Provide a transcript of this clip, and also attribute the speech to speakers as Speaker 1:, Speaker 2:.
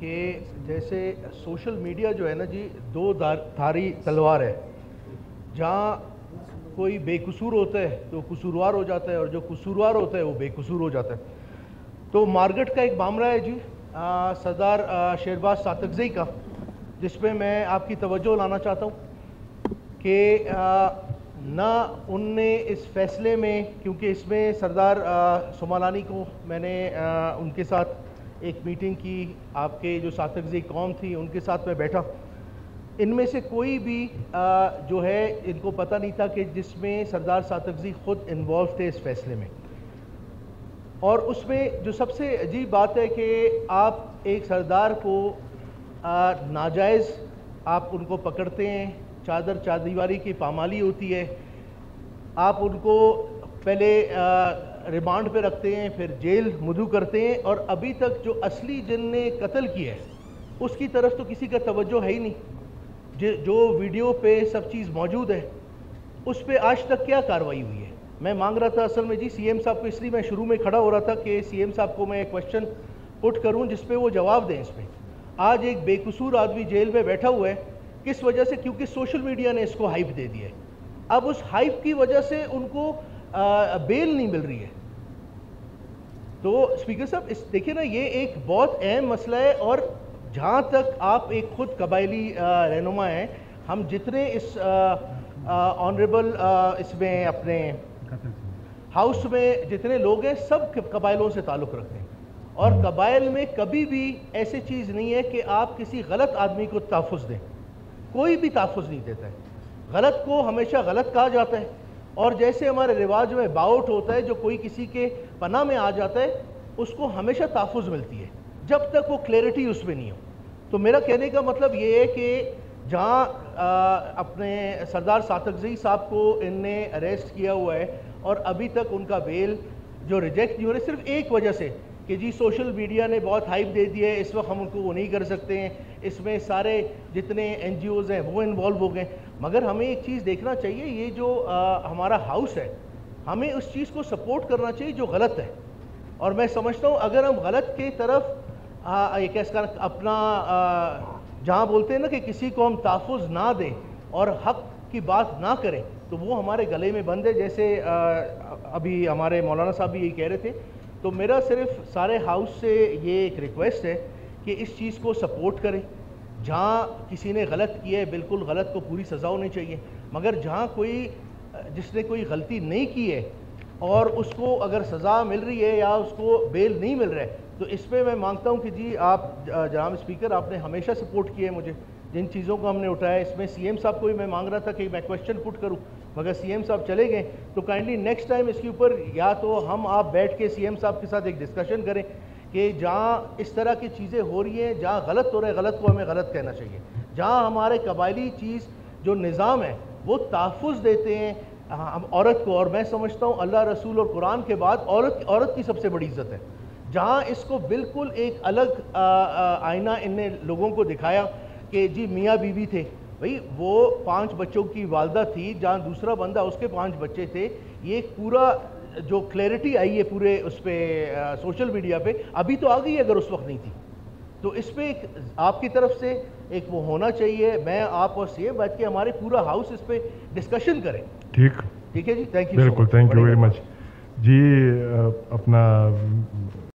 Speaker 1: کہ جیسے social media جو ہے نا جی دو دھاری تلوار ہے. جہاں کوئی بے قصور ہوتا ہے تو قصوروار ہو جاتا ہے اور جو قصوروار ہوتا ہے وہ بے قصور ہو جاتا ہے. تو مارگٹ کا ایک معاملہ ہے جی سردار شہرباز ساتکزئی کا، جس پہ میں آپ کی توجہ لانا چاہتا ہوں کہ نہ ان نے اس فیصلے میں، کیونکہ اس میں سردار سومالانی کو میں نے ان کے ساتھ ایک میٹنگ کی، آپ کے جو ساتکزئی قوم تھی ان کے ساتھ میں بیٹھا، ان میں سے کوئی بھی جو ہے ان کو پتہ نہیں تھا کہ جس میں سردار ساتکزئی خود انوالو تھے اس فیصلے میں. اور اس میں جو سب سے عجیب بات ہے کہ آپ ایک سردار کو ناجائز آپ ان کو پکڑتے ہیں، چادیواری کی پامالی ہوتی ہے، آپ ان کو پہلے ریمانڈ پہ رکھتے ہیں، پھر جیل مدعو کرتے ہیں، اور ابھی تک جو اصلی جن نے قتل کیا ہے اس کی طرف تو کسی کا توجہ ہے ہی نہیں. جو ویڈیو پہ سب چیز موجود ہے اس پہ آج تک کیا کارروائی ہوئی ہے؟ میں مانگ رہا تھا اصل میں جی سی ایم صاحب کو، اس لیے میں شروع میں کھڑا ہو رہا تھا کہ سی ایم صاحب کو میں ایک کوشچن پٹ کروں جس پہ وہ جواب دیں. اس پہ آج ایک بے قصور آدمی جیل میں بیٹھا ہوا ہے، کس وجہ سے؟ کیونکہ سوشل میڈیا نے اس کو ہائپ دے دیا ہے. اب اس ہائپ کی وجہ سے ان کو بیل نہیں مل رہی ہے. تو اسپیکر صاحب دیکھیں نا، یہ ایک بہت اہم مسئلہ ہے. اور جہاں تک آپ ایک خود قبائلی رہنما ہیں، ہم جتنے اس آنریبل اس میں اپنے ہاؤس میں جتنے لوگ ہیں سب قبائلوں سے تعلق رکھتے ہیں، اور قبائل میں کبھی بھی ایسی چیز نہیں ہے کہ آپ کسی غلط آدمی کو تحفظ دیں. کوئی بھی تحفظ نہیں دیتا ہے. غلط کو ہمیشہ غلط کہا جاتا ہے. اور جیسے ہمارے رواج میں باؤٹ ہوتا ہے، جو کوئی کسی کے پناہ میں آ جاتا ہے اس کو ہمیشہ تحفظ ملتی ہے جب تک وہ کلیئرٹی اس میں نہیں ہو. تو میرا کہنے کا مطلب یہ ہے کہ جہاں اپنے سردار ساتکزئی صاحب کو ان نے اریسٹ کیا ہوا ہے اور ابھی تک ان کا بیل جو ریجیکٹ نہیں ہو رہا، صرف ایک وجہ سے کہ جی سوشل میڈیا نے بہت ہائپ دے دی ہے، اس وقت ہم ان کو وہ نہیں کر سکتے ہیں، اس میں سارے جتنے این جی اوز ہیں وہ انوالو ہو گئے. مگر ہمیں ایک چیز دیکھنا چاہیے، یہ جو ہمارا ہاؤس ہے ہمیں اس چیز کو سپورٹ کرنا چاہیے جو غلط ہے. اور میں سمجھتا ہوں اگر ہم غلط کی طرف اپنا جہاں بولتے ہیں نا کہ کسی کو ہم تحفظ نہ دیں اور حق کی بات نہ کریں تو وہ ہمارے گلے میں بند ہے. جیسے ابھی ہمارے مولانا صاحب بھی یہی کہہ رہے تھے. تو میرا صرف سارے ہاؤس سے یہ ایک ریکویسٹ ہے کہ اس چیز کو سپورٹ کریں. جہاں کسی نے غلط کیا ہے بالکل غلط کو پوری سزا ہونی چاہیے، مگر جہاں جس نے کوئی غلطی نہیں کی ہے اور اس کو اگر سزا مل رہی ہے یا اس کو بیل نہیں مل رہا ہے تو اس پہ میں مانگتا ہوں کہ جی آپ جناب اسپیکر آپ نے ہمیشہ سپورٹ کیا ہے مجھے جن چیزوں کو ہم نے اٹھایا. اس میں سی ایم صاحب کو بھی میں مانگ رہا تھا کہ میں کویشچن پٹ کروں، مگر سی ایم صاحب چلے گئے. تو کائنڈلی نیکسٹ ٹائم اس کے اوپر یا تو ہم آپ بیٹھ کے سی ایم صاحب کے ساتھ ایک ڈسکشن کریں کہ جہاں اس طرح کی چیزیں ہو رہی ہیں، جہاں غلط ہو رہا ہے غلط کو ہمیں غلط کہنا چاہیے. جہاں ہمارے قبائلی چیز جو نظام ہے وہ تحفظ دیتے ہیں عورت کو، اور میں سمجھتا ہوں اللہ رسول اور قرآن کے بعد عورت کی سب سے بڑی عزت ہے. جہاں اس کو بالکل ایک الگ آئینہ ان نے لوگوں کو دکھایا کہ جی میاں بیوی تھے، بھئی وہ 5 بچوں کی والدہ تھی، جہاں دوسرا بندہ اس کے 5 بچے تھے. یہ ایک پورا جو کلیئرٹی آئی ہے پورے اس پہ سوشل میڈیا پہ ابھی تو آ گئی اگر اس وقت نہیں تھی. تو اس پہ ایک آپ کی طرف سے ایک وہ ہونا چاہیے. میں آپ اور سی ایم بیٹھ کے ہمارے پورا ہاؤس اس پہ ڈسکشن کریں.
Speaker 2: ٹھیک
Speaker 1: ہے جی، تھینک یو.
Speaker 2: بالکل، تھینک یو ویری مچ جی. اپنا